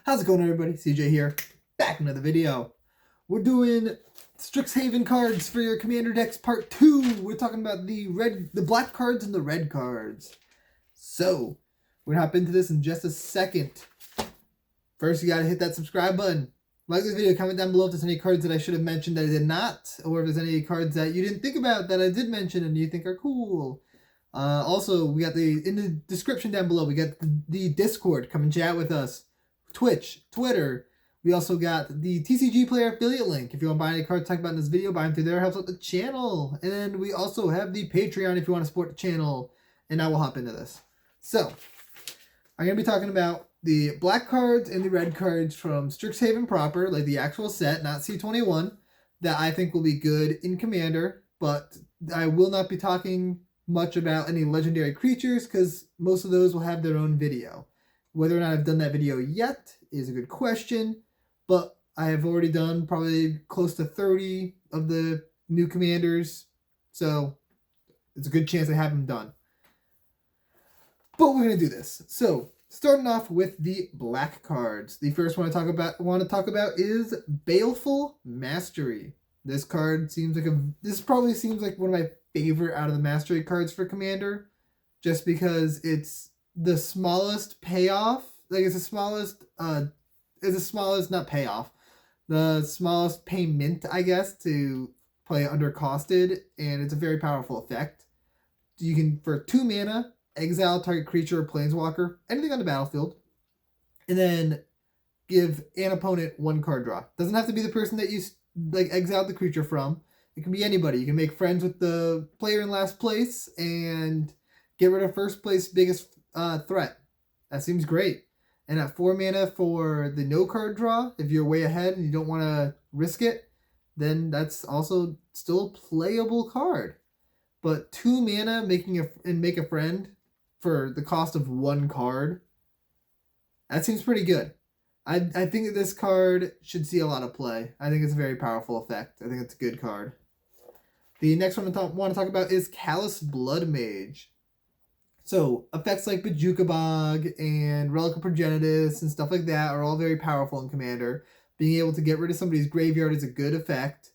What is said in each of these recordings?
How's it going, everybody? CJ here, back in another video. We're doing Strixhaven cards for your commander decks part 2. We're talking about the black cards and the red cards. So, we're gonna hop into this in just a second. First, you gotta hit that subscribe button. Like this video, comment down below if there's any cards that I should have mentioned that I did not, or if there's any cards that you didn't think about that I did mention and you think are cool. Also, we got in the description down below, we got the Discord. Come and chat with us. Twitch, Twitter. We also got the TCG player affiliate link. If you want to buy any cards talked about in this video, buy them through there. Helps out the channel. And then we also have the Patreon if you want to support the channel. And now we'll hop into this. So, I'm going to be talking about the black cards and the red cards from Strixhaven proper, like the actual set, not C21, that I think will be good in Commander. But I will not be talking much about any legendary creatures because most of those will have their own video. Whether or not I've done that video yet is a good question, but I have already done probably close to 30 of the new commanders, so it's a good chance I have them done. But we're going to do this. So, starting off with the black cards. The first one I want to talk about is Baleful Mastery. This card seems like this probably seems like one of my favorite out of the Mastery cards for Commander, just because it's the smallest payoff, like it's the smallest not payoff, the smallest payment, I guess, to play undercosted, and it's a very powerful effect. You can, for 2 mana, exile target creature or planeswalker, anything on the battlefield, and then give an opponent 1 card draw. Doesn't have to be the person that you exiled the creature from. It can be anybody. You can make friends with the player in last place and get rid of first place biggest threat. That seems great. And at 4 mana for the no card draw, if you're way ahead and you don't want to risk it, then that's also still a playable card. But 2 mana make a friend for the cost of 1 card, that seems pretty good. I think that this card should see a lot of play. I think it's a very powerful effect. I think it's a good card. The next one I want to talk about is Callus Blood Mage. So, effects like Bojuka Bog and Relic of Progenitus and stuff like that are all very powerful in Commander. Being able to get rid of somebody's graveyard is a good effect.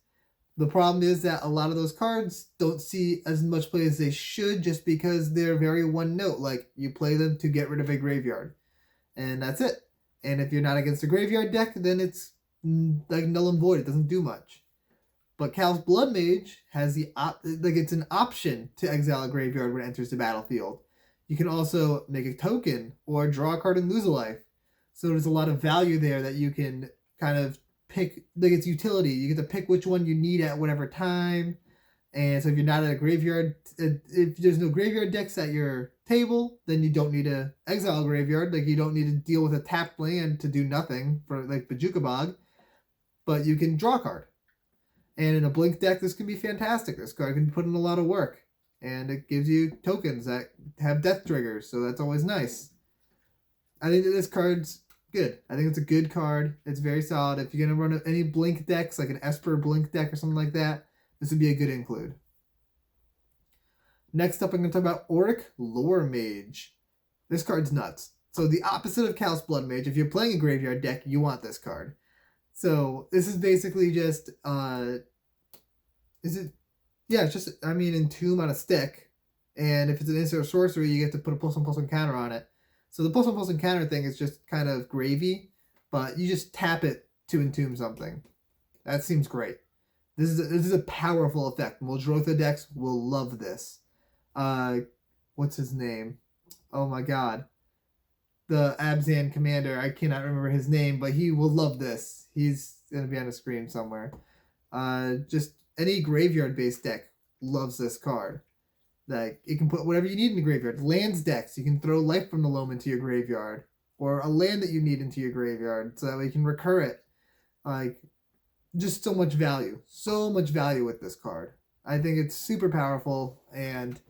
The problem is that a lot of those cards don't see as much play as they should just because they're very one note. Like, you play them to get rid of a graveyard. And that's it. And if you're not against a graveyard deck, then it's like null and void. It doesn't do much. But Callus Blood Mage has it's an option to exile a graveyard when it enters the battlefield. You can also make a token or draw a card and lose a life. So there's a lot of value there that you can kind of pick, like its utility. You get to pick which one you need at whatever time. And so if you're not at a graveyard, if there's no graveyard decks at your table, then you don't need to exile a graveyard. Like you don't need to deal with a tapped land to do nothing for like Bojuka Bog. But you can draw a card. And in a blink deck, this can be fantastic. This card can put in a lot of work. And it gives you tokens that have death triggers, so that's always nice. I think that this card's good. I think it's a good card. It's very solid. If you're going to run any blink decks, like an Esper blink deck or something like that, this would be a good include. Next up, I'm going to talk about Auric Lore Mage. This card's nuts. So the opposite of Callus Blood Mage, if you're playing a graveyard deck, you want this card. So this is basically just, it's just, Entomb on a stick. And if it's an instant or sorcery, you get to put a +1/+1 counter on it. So the +1/+1 counter thing is just kind of gravy, but you just tap it to entomb something. That seems great. This is a powerful effect. Muldrotha decks will love this. What's his name? Oh my god. The Abzan commander, I cannot remember his name, but he will love this. He's going to be on the screen somewhere. Just any graveyard-based deck loves this card. Like, it can put whatever you need in the graveyard. Lands decks, you can throw Life from the Loam into your graveyard. Or a land that you need into your graveyard, so that way you can recur it. Like, just so much value. So much value with this card. I think it's super powerful, and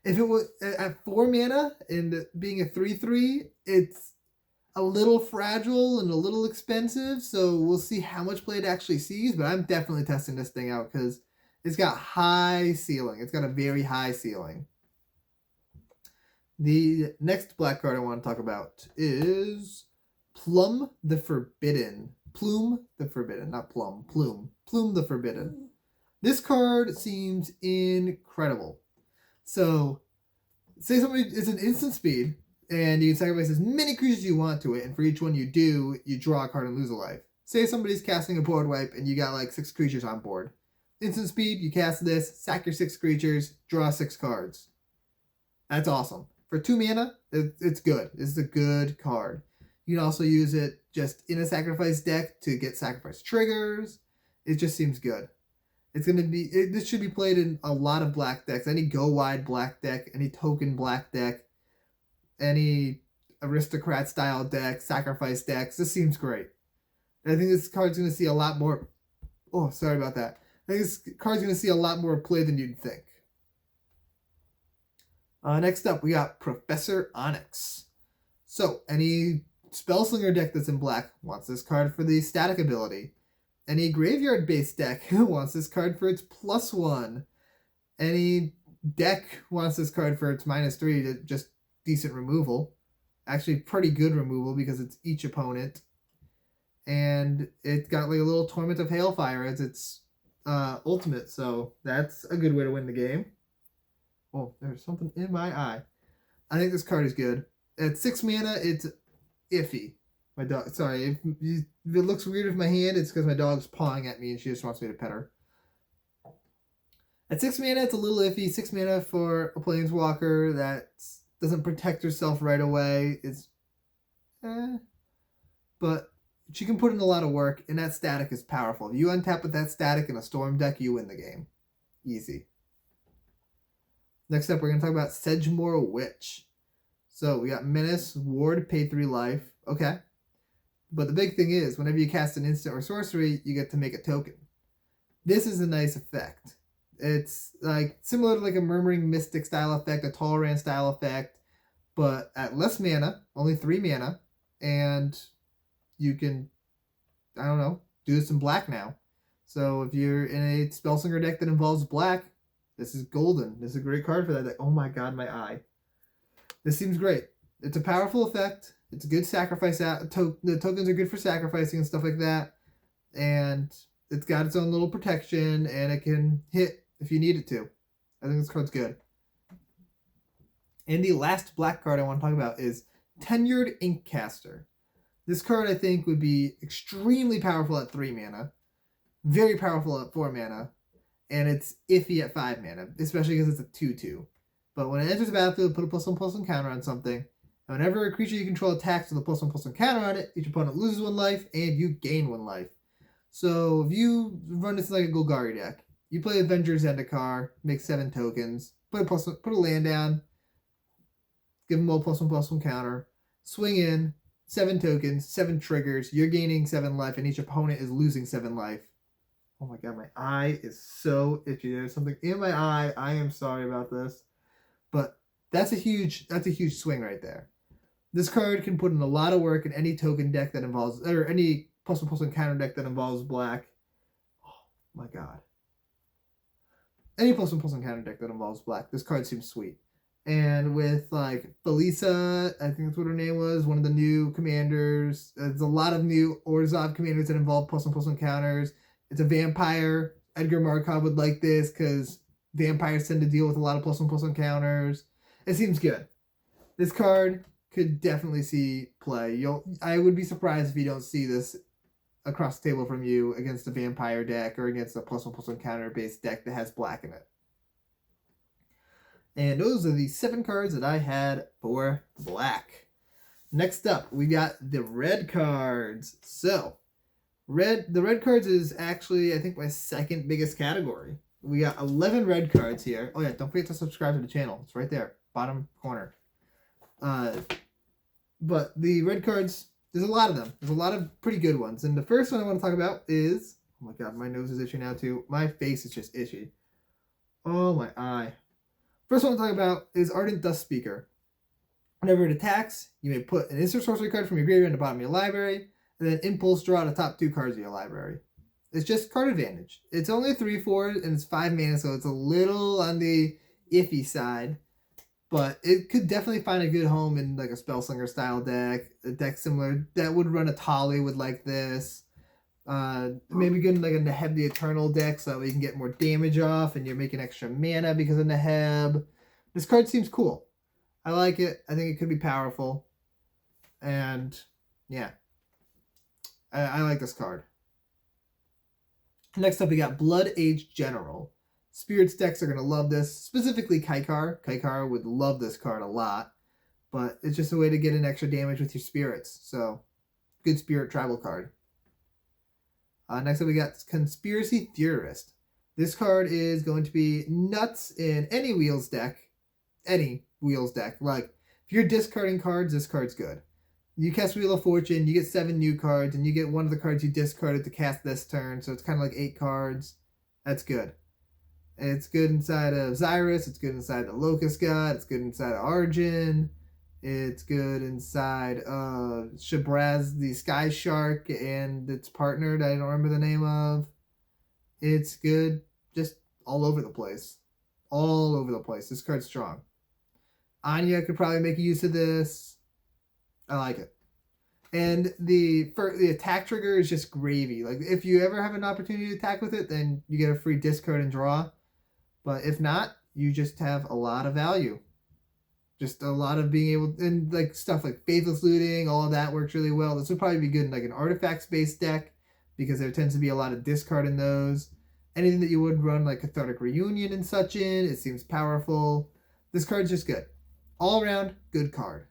if it was at 4 mana, and being a 3/3, it's a little fragile and a little expensive, so we'll see how much play it actually sees, but I'm definitely testing this thing out because it's got high ceiling. It's got a very high ceiling. The next black card I want to talk about is Plum the Forbidden. Plume the Forbidden, not Plum. Plume. Plume the Forbidden. This card seems incredible. So, say somebody is an instant speed, and you can sacrifice as many creatures you want to it, and for each one you do, you draw a card and lose a life. Say somebody's casting a board wipe, and you got like 6 creatures on board. Instant speed, you cast this, sack your 6 creatures, draw 6 cards. That's awesome. For 2 mana, it's good. It's a good card. You can also use it just in a sacrifice deck to get sacrifice triggers. It just seems good. It's going to be, this should be played in a lot of black decks. Any go wide black deck, any token black deck, any aristocrat style deck, sacrifice decks. This seems great. And I think this card's going to see a lot more. Oh, sorry about that. I think this card's going to see a lot more play than you'd think. Next up, we got Professor Onyx. So, any Spellslinger deck that's in black wants this card for the static ability. Any graveyard-based deck wants this card for its +1. Any deck wants this card for its -3 to just decent removal. Actually, pretty good removal because it's each opponent. And it got like a little Torment of Hailfire as its ultimate, so that's a good way to win the game. Oh, there's something in my eye. I think this card is good. At 6 mana, it's iffy. My dog, sorry, if it looks weird with my hand, it's because my dog's pawing at me and she just wants me to pet her. At 6 mana, it's a little iffy. 6 mana for a Planeswalker that doesn't protect herself right away. It's but she can put in a lot of work, and that static is powerful. If you untap with that static in a Storm deck, you win the game. Easy. Next up, we're going to talk about Sejmore Witch. So we got Menace, Ward, pay 3 life. Okay. But the big thing is, whenever you cast an instant or sorcery, you get to make a token. This is a nice effect. It's like similar to like a Murmuring Mystic style effect, a Tallran style effect, but at less mana, only 3 mana, and you can, I don't know, do some black now. So if you're in a Spellslinger deck that involves black, this is golden. This is a great card for that deck. Oh my god, my eye. This seems great. It's a powerful effect. It's a good sacrifice. The tokens are good for sacrificing and stuff like that. And it's got its own little protection, and it can hit if you need it to. I think this card's good. And the last black card I want to talk about is Tenured Ink Caster. This card, I think, would be extremely powerful at 3 mana. Very powerful at 4 mana. And it's iffy at 5 mana, especially because it's a 2/2. But when it enters the battlefield, put a +1/+1 counter on something. And whenever a creature you control attacks with a +1/+1 counter on it, each opponent loses 1 life, and you gain 1 life. So if you run this like a Golgari deck, you play Avenger Zendikar, make 7 tokens, put a land down, give them all +1/+1 counter, swing in, 7 tokens, 7 triggers, you're gaining 7 life, and each opponent is losing 7 life. Oh my god, my eye is so itchy. There's something in my eye. I am sorry about this. But that's a huge swing right there. This card can put in a lot of work in any token deck that involves, or any +1/+1 counter deck that involves black. Oh my god. Any +1/+1 counter deck that involves black. This card seems sweet. And with like Felisa, I think that's what her name was, one of the new commanders. There's a lot of new Orzhov commanders that involve +1/+1 counters. It's a vampire. Edgar Markov would like this because vampires tend to deal with a lot of +1/+1 counters. It seems good. This card could definitely see play. I would be surprised if you don't see this across the table from you against a vampire deck or against a +1/+1 counter based deck that has black in it. And those are the 7 cards that I had for black. Next up, we got the red cards. So, the red cards is actually, I think, my second biggest category. We got 11 red cards here. Oh yeah, don't forget to subscribe to the channel. It's right there, bottom corner. But the red cards, there's a lot of them. There's a lot of pretty good ones. And the first one I want to talk about is, oh my god, my nose is itchy now too. My face is just itchy. Oh my eye. First one I want to talk about is Ardent Dustspeaker. Whenever it attacks, you may put an instant sorcery card from your graveyard in the bottom of your library, and then impulse draw the top 2 cards of your library. It's just card advantage. It's only 3/4 and it's 5 mana, so it's a little on the iffy side. but it could definitely find a good home in like a Spellslinger style deck, a deck similar that would run a Tali with like this. Maybe good in like a Neheb the Eternal deck so that we can get more damage off and you're making extra mana because of Neheb. This card seems cool. I like it. I think it could be powerful. And yeah, I like this card. Next up, we got Blood Age General. Spirits decks are going to love this, specifically Kaikar. Kaikar would love this card a lot, but it's just a way to get an extra damage with your spirits. So, good spirit tribal card. Next up, we got Conspiracy Theorist. This card is going to be nuts in any Wheels deck. Any Wheels deck. Like, if you're discarding cards, this card's good. You cast Wheel of Fortune, you get 7 new cards, and you get one of the cards you discarded to cast this turn, so it's kind of like 8 cards. That's good. It's good inside of Xyrus, it's good inside the Locust God, it's good inside of Arjun, it's good inside of Shabraz the Sky Shark and its partner that I don't remember the name of. It's good just all over the place. All over the place. This card's strong. Anya could probably make use of this. I like it. And the attack trigger is just gravy. Like, if you ever have an opportunity to attack with it, then you get a free discard and draw. But if not, you just have a lot of value. Just a lot of being able, and like stuff like Faithless Looting, all of that works really well. This would probably be good in like an artifacts-based deck, because there tends to be a lot of discard in those. Anything that you would run like Cathartic Reunion and such in, it seems powerful. This card's just good. All around, good card.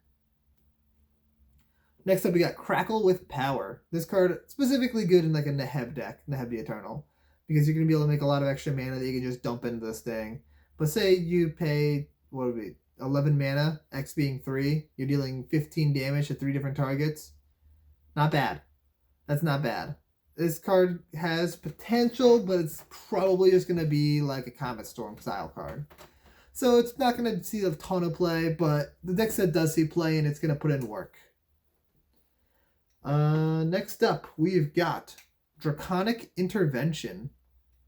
Next up, we got Crackle with Power. This card specifically good in like a Neheb deck, Neheb the Eternal, because you're going to be able to make a lot of extra mana that you can just dump into this thing. But say you pay, what would it be, 11 mana, X being 3, you're dealing 15 damage to 3 different targets. Not bad. That's not bad. This card has potential, but it's probably just going to be like a Comet Storm style card. So it's not going to see a ton of play, but the deck set does see play, and it's going to put in work. Next up, we've got Draconic Intervention.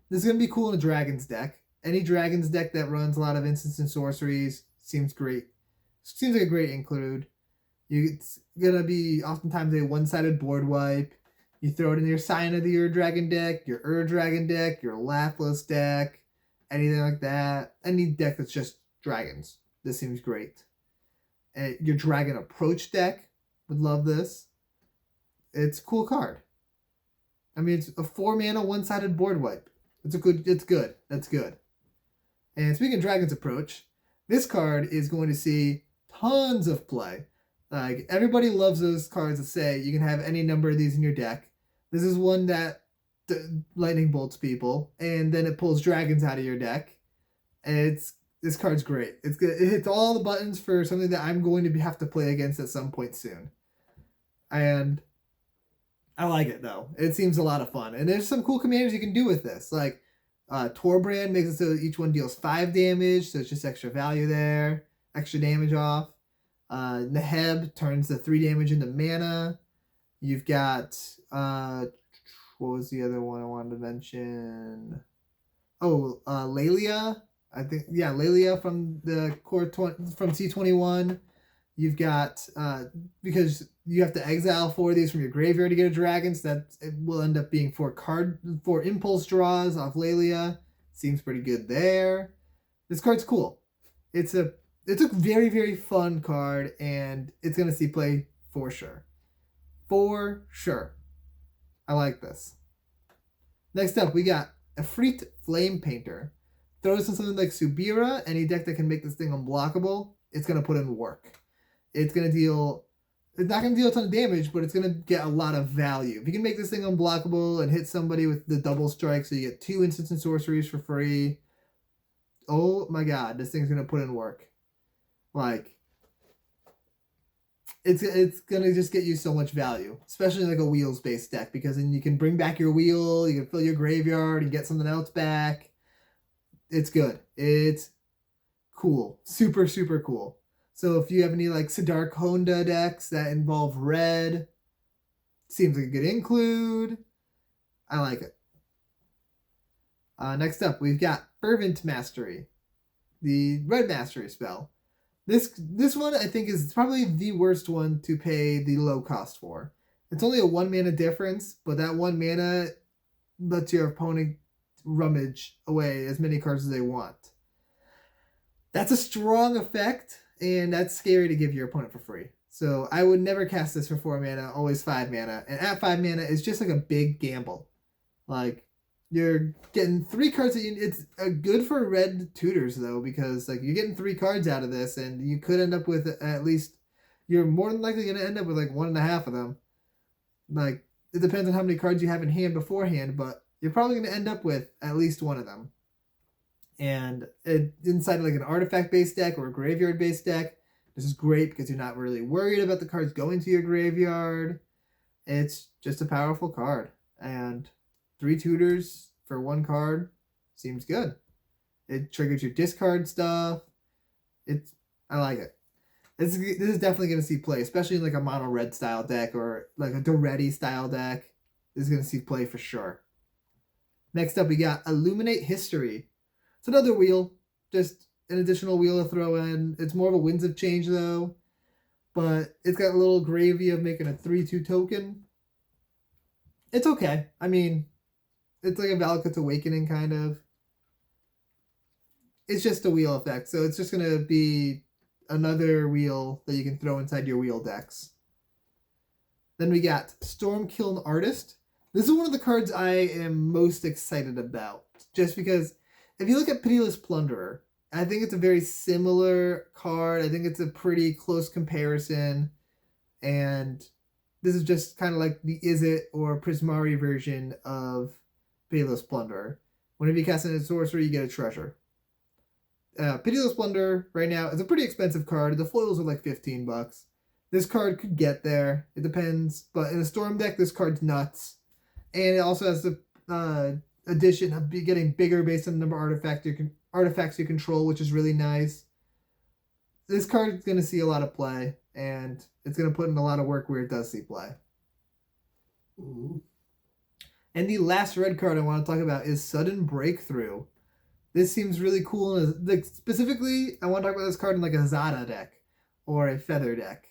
This is going to be cool in a Dragons deck. Any Dragons deck that runs a lot of instants and sorceries seems great. Seems like a great include. It's going to be oftentimes a one-sided board wipe. You throw it in your Scion of the Ur-Dragon deck, your Ur-Dragon deck, your Lathliss deck, anything like that. Any deck that's just dragons. This seems great. Your Dragon Approach deck would love this. It's a cool card. I mean, it's a 4-mana one-sided board wipe. It's good. That's good. And speaking of Dragon's Approach, this card is going to see tons of play. Like, everybody loves those cards that say you can have any number of these in your deck. This is one that lightning bolts people, and then it pulls dragons out of your deck. And this card's great. It's good. It hits all the buttons for something that I'm going to have to play against at some point soon. And I like it, though. It seems a lot of fun. And there's some cool commanders you can do with this. Like, Torbrand makes it so each one deals 5 damage, so it's just extra value there. Extra damage off. Neheb turns the 3 damage into mana. You've got, what was the other one I wanted to mention? Oh, Lelia. I think, yeah, Lelia from the core from C21. You've got, because you have to exile 4 of these from your graveyard to get a dragon, so that it will end up being 4 impulse draws off Lelia. Seems pretty good there. This card's cool. It's a very, very fun card, and it's going to see play for sure. For sure. I like this. Next up, we got Efreet Flame Painter. Throws in something like Subira, any deck that can make this thing unblockable, it's going to put in work. It's not going to deal a ton of damage, but it's going to get a lot of value. If you can make this thing unblockable and hit somebody with the double strike so you get 2 instants and sorceries for free, oh my god, this thing's going to put in work. Like, it's going to just get you so much value, especially in like a wheels-based deck, because then you can bring back your wheel, you can fill your graveyard and get something else back. It's good. It's cool. Super, super cool. So if you have any like Siddhark Honda decks that involve red, seems like a good include. I like it. Next up, we've got Fervent Mastery, the red mastery spell. This one I think is probably the worst one to pay the low cost for. It's only a 1 mana difference, but that 1 mana lets your opponent rummage away as many cards as they want. That's a strong effect, and that's scary to give your opponent for free. So I would never cast this for 4 mana, always 5 mana. And at 5 mana, it's just like a big gamble. Like, you're getting 3 cards. It's good for red tutors, though, because like you're getting 3 cards out of this, and you could end up with at least, you're more than likely going to end up with like 1.5 of them. Like, it depends on how many cards you have in hand beforehand, but you're probably going to end up with at least 1 of them. And inside like an artifact-based deck or a graveyard-based deck, this is great because you're not really worried about the cards going to your graveyard. It's just a powerful card. And 3 tutors for 1 card seems good. It triggers your discard stuff. I like it. This is definitely going to see play, especially in like a mono red style deck or like a Doretti style deck. This is going to see play for sure. Next up, we got Illuminate History. It's another wheel, just an additional wheel to throw in. It's more of a Winds of Change though, but it's got a little gravy of making a 3/2 token. It's okay. I mean, it's like a Valakut's Awakening kind of. It's just a wheel effect, so it's just going to be another wheel that you can throw inside your wheel decks. Then we got Storm-Kiln Artist. This is one of the cards I am most excited about, just because if you look at Pitiless Plunderer, I think it's a very similar card. I think it's a pretty close comparison, and this is just kind of like the Izzet or Prismari version of Pitiless Plunderer. Whenever you cast a sorcery, you get a treasure. Pitiless Plunderer right now is a pretty expensive card. The foils are like $15. This card could get there. It depends. But in a Storm deck, this card's nuts. And it also has the addition of getting bigger based on the number of artifacts you control, which is really nice. This card is going to see a lot of play, and it's going to put in a lot of work where it does see play. Ooh. And the last red card I want to talk about is Sudden Breakthrough. This seems really cool. Like, specifically, I want to talk about this card in like a Zada deck or a Feather deck.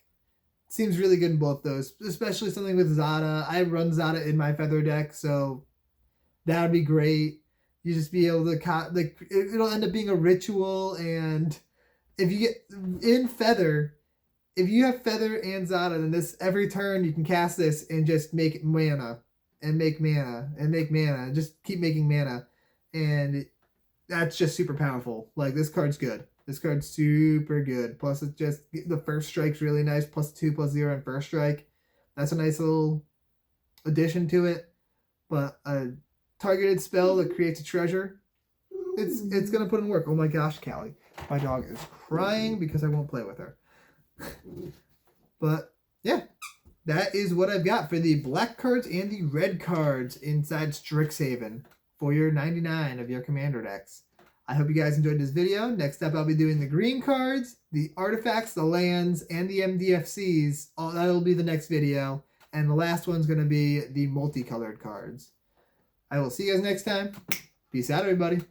It seems really good in both those, especially something with Zada. I run Zada in my Feather deck, so that would be great. You just be able to, like, it'll end up being a ritual, and if you get in Feather, if you have Feather and Zada, then this every turn you can cast this and just make mana and make mana and make mana. Just keep making mana, and that's just super powerful. Like, this card's good. This card's super good. Plus, it's just the first strike's really nice. +2/+0 on first strike. That's a nice little addition to it. But a targeted spell that creates a treasure, it's gonna put in work. Oh my gosh, Callie, my dog is crying because I won't play with her. But yeah, that is what I've got for the black cards and the red cards inside Strixhaven for your 99 of your commander decks. I hope you guys enjoyed this video. Next up, I'll be doing the green cards, the artifacts, the lands, and the MDFCs. That'll be the next video. And the last one's going to be the multicolored cards. I will see you guys next time. Peace out, everybody.